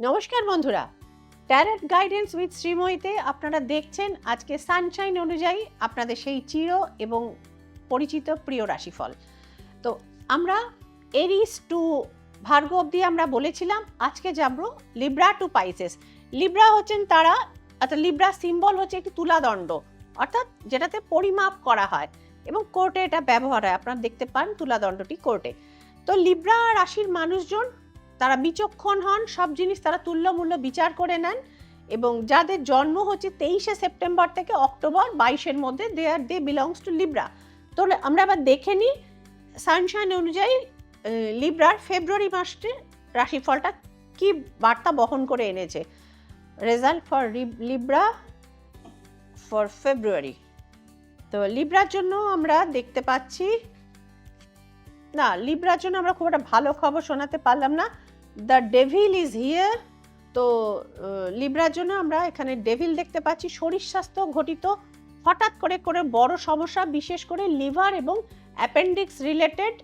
নমস্কার বন্ধুরা, tarot guidance with শ্রীময়ীতে আপনারা দেখছেন আজকে সানশাইন অনুযায়ী আপনাদের সেই চির এবং পরিচিত প্রিয় রাশিফল। তো আমরা এরিস টু ভার্গ অবধি আমরা বলেছিলাম, আজকে যাব লিব্রা টু পাইসেস। লিব্রা হচ্ছেন তারা, অর্থাৎ লিব্রা সিম্বল হচ্ছে একটি তুলাদণ্ড, অর্থাৎ যেটাতে পরিমাপ করা হয় এবং কোর্টে এটা ব্যবহার হয়। আপনারা দেখতে পান তুলাদণ্ডটি কোর্টে। তো লিব্রা রাশির মানুষজন তারা বিচক্ষণ হন, সব জিনিস তারা তুল্যমূল্য বিচার করে নেন এবং যাদের জন্ম হচ্ছে 23শে সেপ্টেম্বর থেকে অক্টোবর 22-এর মধ্যে দে বিলংস টু লিব্রা। তো আমরা আবার দেখে নিই সানশাইন অনুযায়ী লিব্রার ফেব্রুয়ারি মাসে রাশিফলটা কি বার্তা বহন করে এনেছে। রেজাল্ট ফর লিব্রা ফর ফেব্রুয়ারি। তো লিব্রার জন্য আমরা দেখতে পাচ্ছি না, লিব্রার জন্য আমরা খুব একটা ভালো খবর শোনাতে পারলাম না। The devil is here. তো লিব্রার জন্য আমরা এখানে ডেভিল দেখতে পাচ্ছি। শরীর স্বাস্থ্য ঘটিত হঠাৎ করে বড় সমস্যা, বিশেষ করে লিভার এবং অ্যাপেন্ডিক্স রিলেটেড,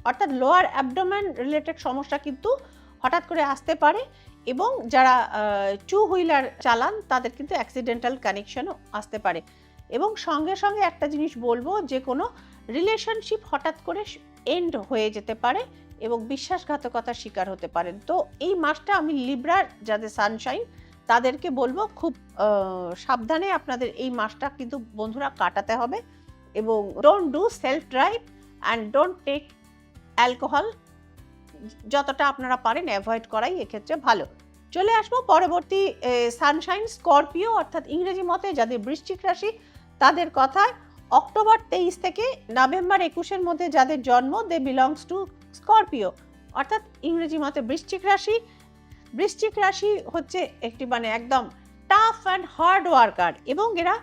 অর্থাৎ লোয়ার অ্যাবডোমেন রিলেটেড সমস্যা কিন্তু হঠাৎ করে আসতে পারে এবং যারা টু হুইলার চালান তাদের কিন্তু অ্যাক্সিডেন্টাল কানেকশনও আসতে পারে। এবং সঙ্গে সঙ্গে একটা জিনিস বলবো, যে কোনো রিলেশনশিপ হঠাৎ করে এন্ড হয়ে যেতে পারে এবং বিশ্বাসঘাতকতার শিকার হতে পারেন। তো এই মাসটা আমি লিব্রার যাদের সানশাইন তাদেরকে বলবো খুব সাবধানে আপনাদের এই মাসটা কিন্তু বন্ধুরা কাটাতে হবে এবং don't do self drive and don't take alcohol, যতটা আপনারা পারেন অ্যাভয়েড করাই এক্ষেত্রে ভালো। চলে আসবো পরবর্তী সানশাইন স্করপিও, অর্থাৎ ইংরেজি মতে যাদের বৃশ্চিক রাশি তাদের কথায়। অক্টোবর 23 থেকে নভেম্বর 21-এর মধ্যে যাদের জন্ম দে বিলংস টু স্করপিও, অর্থাৎ ইংরেজি মতে বৃশ্চিক রাশি। বৃশ্চিক রাশি হচ্ছে একটি মানে একদম টাফ অ্যান্ড হার্ড ওয়ার্কার এবং এরা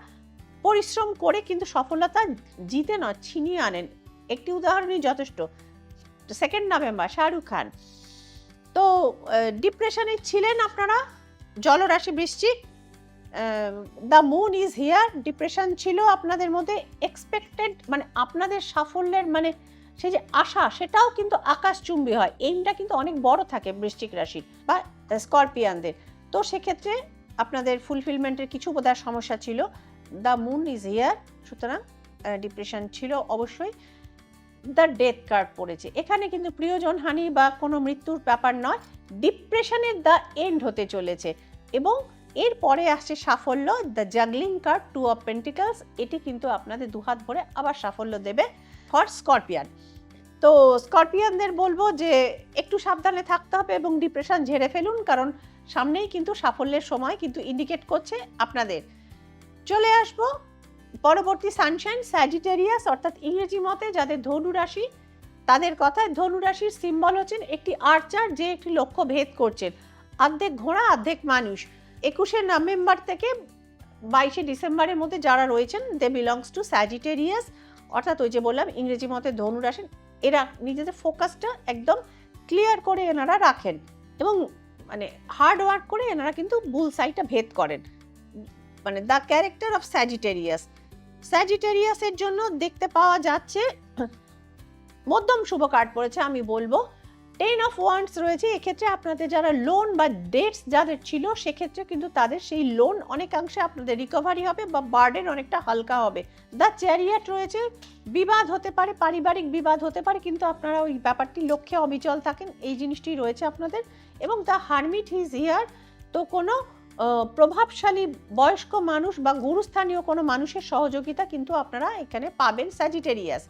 পরিশ্রম করে কিন্তু সফলতা জিতে নয় ছিনিয়ে আনেন। একটি উদাহরণই যথেষ্ট। 2 নভেম্বর শাহরুখ খান। তো ডিপ্রেশনে ছিলেন আপনারা, জলরাশি বৃশ্চিক। The moon is here. Depression ছিল আপনাদের মধ্যে, এক্সপেক্টেড মানে আপনাদের সাফল্যের মানে সেই যে আশা, সেটাও কিন্তু আকাশচুম্বী হয়। এইমটা কিন্তু অনেক বড় থাকে বৃশ্চিক রাশির বা স্করপিয়ানদের। তো সেক্ষেত্রে আপনাদের ফুলফিলমেন্টের কিছু বোধহয় সমস্যা ছিল। দ্য মুন ইজ হিয়ার, সুতরাং ডিপ্রেশন ছিল অবশ্যই। দ্য ডেথ কার্ড পড়েছে, এখানে কিন্তু প্রিয়জন হানি বা কোনো মৃত্যুর ব্যাপার নয়, ডিপ্রেশনের দ্য এন্ড হতে চলেছে এবং এরপরে আসছে সাফল্য। The juggling card, 2 of pentacles, এটি কিন্তু আপনাদের দুহাত ভরে আবার সাফল্য দেবে ফর স্করপিয়ান। তো স্করপিয়ানদের বলবো যে একটু সাবধানে থাকতে হবে এবং ডিপ্রেশন ঝেড়ে ফেলুন, কারণ সামনেই কিন্তু সাফল্যের সময় কিন্তু ইন্ডিকেট করছে আপনাদের। চলে আসবো পরবর্তী সানশাইন স্যাজিটেরিয়াস, অর্থাৎ ইংরেজি মতে যাদের ধনু রাশি তাদের কথায়। ধনু রাশির সিম্বল হচ্ছেন একটি আর্চার, যে একটি লক্ষ্য ভেদ করছেন। অর্ধেক ঘোড়া অর্ধেক মানুষ। 21শে নভেম্বর থেকে 22শে ডিসেম্বরের মধ্যে যারা রয়েছেন দে বিলংস টু স্যাজিটেরিয়াস, অর্থাৎ ওই যে বললাম ইংরেজি মতে ধনু রাশি। এরা নিজেদের ফোকাসটা একদম ক্লিয়ার করে এনারা রাখেন এবং মানে হার্ড ওয়ার্ক করে এনারা কিন্তু বুল সাইটা ভেদ করেন। মানে দ্য ক্যারেক্টার অফ স্যাজিটেরিয়াস। স্যাজিটেরিয়াসের জন্য দেখতে পাওয়া যাচ্ছে মধ্যম শুভ কার্ড পড়েছে, আমি বলবো 10 অফ ওয়ান্ডস রয়েছে। এক্ষেত্রে আপনাদের যারা লোন বা ডেটস যাদের ছিল, সেক্ষেত্রে কিন্তু তাদের সেই লোন অনেকাংশে আপনাদের রিকভারি হবে বা বার্ডেন অনেকটা হালকা হবে। দ্য চ্যারিয়ট রয়েছে, বিবাদ হতে পারে, পারিবারিক বিবাদ হতে পারে, কিন্তু আপনারা ওই ব্যাপারটি লক্ষ্যে অবিচল থাকেন, এই জিনিসটি রয়েছে আপনাদের। এবং দ্য হারমিট ইজ হিয়ার। তো কোনো প্রভাবশালী বয়স্ক মানুষ বা গুরুস্থানীয় কোনো মানুষের সহযোগিতা কিন্তু আপনারা এখানে পাবেন স্যাজিটেরিয়াস।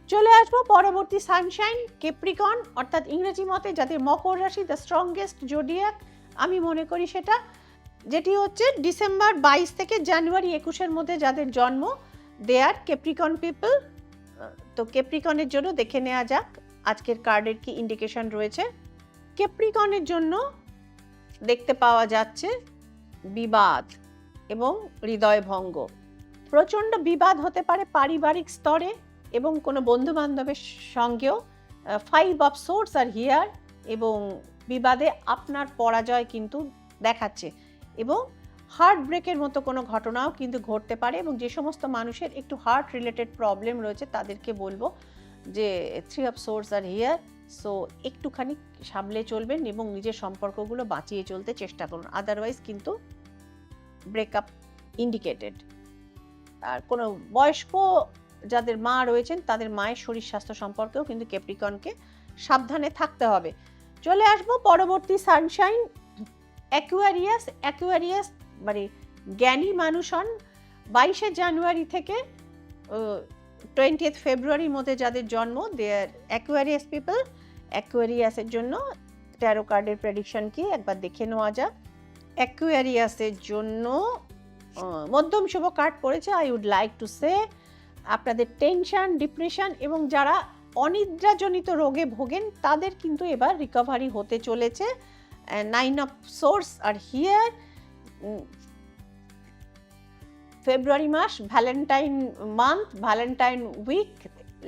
চলে আসবো পরবর্তী সানশাইন ক্যাপ্রিকন, অর্থাৎ ইংরেজি মতে যাদের মকর রাশি, দ্য স্ট্রংগেস্ট জোডিয়াক আমি মনে করি সেটা, যেটি হচ্ছে ডিসেম্বর 22 থেকে জানুয়ারি 21-এর মধ্যে যাদের জন্ম দে আর ক্যাপ্রিকন পিপল। তো ক্যাপ্রিকনের জন্য দেখে নেওয়া যাক আজকের কার্ডের কি ইন্ডিকেশন রয়েছে। ক্যাপ্রিকনের জন্য দেখতে পাওয়া যাচ্ছে বিবাদ এবং হৃদয় ভঙ্গ। প্রচণ্ড বিবাদ হতে পারে পারিবারিক স্তরে এবং কোনো বন্ধু বান্ধবের সঙ্গেও। 5 অফ সোর্ডস আর হিয়ার এবং বিবাদে আপনার পরাজয় কিন্তু দেখাচ্ছে এবং হার্ট ব্রেকের মতো কোনো ঘটনাও কিন্তু ঘটতে পারে। এবং যে সমস্ত মানুষের একটু হার্ট রিলেটেড প্রবলেম রয়েছে তাদেরকে বলবো যে 3 of swords R here so একটুখানি সামলে চলবেন এবং নিজের সম্পর্কগুলো বাঁচিয়ে চলতে চেষ্টা করুন, আদারওয়াইজ কিন্তু ব্রেকআপ ইন্ডিকেটেড। আর কোনো বয়স্ক যাদের মা রয়েছেন তাদের মায়ের শরীর স্বাস্থ্য সম্পর্কেও কিন্তু ক্যাপ্রিকনকে সাবধানে থাকতে হবে। চলে আসবো পরবর্তী সানশাইন অ্যাকুয়ারিয়াস। অ্যাকুয়ারিয়াস মানে জ্ঞানী মানুষ হন। 22শে জানুয়ারি থেকে 20th ফেব্রুয়ারির মধ্যে যাদের জন্ম, দে আর অ্যাকুয়ারিয়াস পিপল। অ্যাকুয়ারিয়াসের জন্য ট্যারো কার্ডের প্রেডিকশন কি একবার দেখে নেওয়া যাক। অ্যাকুয়ারিয়াসের জন্য মধ্যম শুভ কার্ড পড়েছে। I would like to say আপনাদের টেনশন, ডিপ্রেশন এবং যারা অনিদ্রাজনিত রোগে ভোগেন তাদের কিন্তু এবার রিকভারি হতে চলেছে। 9 অফ সোর্স আর হিয়ার। ফেব্রুয়ারি মাস, valentine month, valentine week,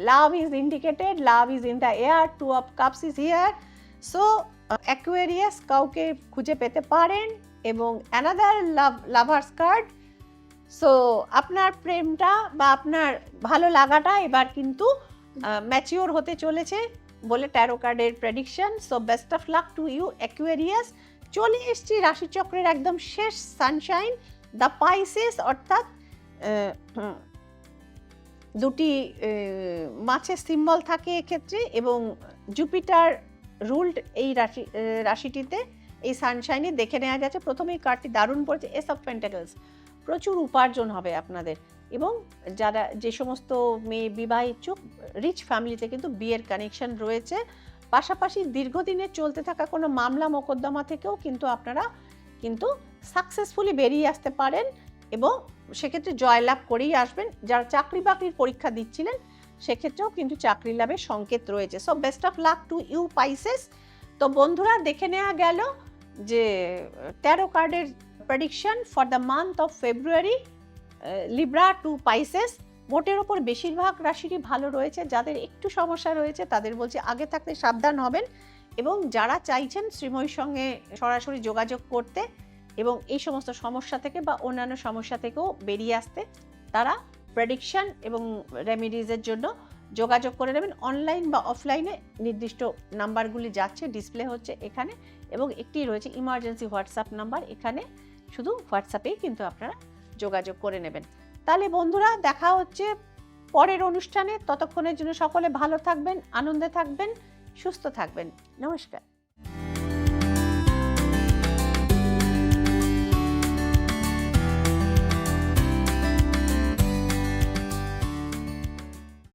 love is indicated, love is in the air, 2 of cups is here. So Aquarius কাউকে খুঁজে পেতে পারেন এবং অ্যানাদার লাভার্স কার্ড। সো আপনার প্রেমটা বা আপনার ভালো লাগাটা এবার কিন্তু ম্যাচিওর হতে চলেছে বলে ট্যারো কার্ডের prediction. So best of luck to you Aquarius. চলে এসছি রাশিচক্রের একদম শেষ সানশাইন, দ্য পাইসেস, অর্থাৎ দুটি মাছের সিম্বল থাকে এক্ষেত্রে এবং জুপিটার রুলড এই রাশিটিতে এই সানশাইনে দেখে নেওয়া যাচ্ছে। প্রথমেই কার্ডটি দারুণ পড়েছে, এস অফ পেন্টাকলস। প্রচুর উপার্জন হবে আপনাদের এবং যারা যে সমস্ত মেয়ে বিবাহ ইচ্ছুক, রিচ ফ্যামিলিতে কিন্তু বিয়ের কানেকশন রয়েছে। পাশাপাশি দীর্ঘদিনের চলতে থাকা কোনো মামলা মোকদ্দমা থেকেও কিন্তু আপনারা কিন্তু সাকসেসফুলি বেরিয়ে আসতে পারেন এবং সেক্ষেত্রে জয়লাভ করেই আসবেন। যারা চাকরি বাকরির পরীক্ষা দিচ্ছিলেন সেক্ষেত্রেও কিন্তু চাকরি লাভের সংকেত রয়েছে। So best of luck to you Pisces. তো বন্ধুরা, দেখে নেওয়া গেল যে ট্যারো কার্ডের prediction for the month of February, Libra to Pisces. মোটের ওপর বেশিরভাগ রাশিরই ভালো রয়েছে। যাদের একটু সমস্যা রয়েছে তাদের বলছি আগে থাকতে সাবধান হবেন এবং যারা চাইছেন শ্রীময়ীর সঙ্গে সরাসরি যোগাযোগ করতে এবং এই সমস্ত সমস্যা থেকে বা অন্যান্য সমস্যা থেকেও বেরিয়ে আসতে, তারা প্রেডিকশন এবং রেমিডিজের জন্য যোগাযোগ করে নেবেন। অনলাইন বা অফলাইনে নির্দিষ্ট নাম্বারগুলি যাচ্ছে, ডিসপ্লে হচ্ছে এখানে, এবং একটি রয়েছে ইমার্জেন্সি হোয়াটসঅ্যাপ নাম্বার। এখানে শুধু হোয়াটসঅ্যাপেই কিন্তু আপনারা যোগাযোগ করে নেবেন। তাহলে বন্ধুরা, দেখা হচ্ছে পরের অনুষ্ঠানে। ততক্ষণের জন্য সকলে ভালো থাকবেন, আনন্দে থাকবেন, সুস্থ থাকবেন। নমস্কার।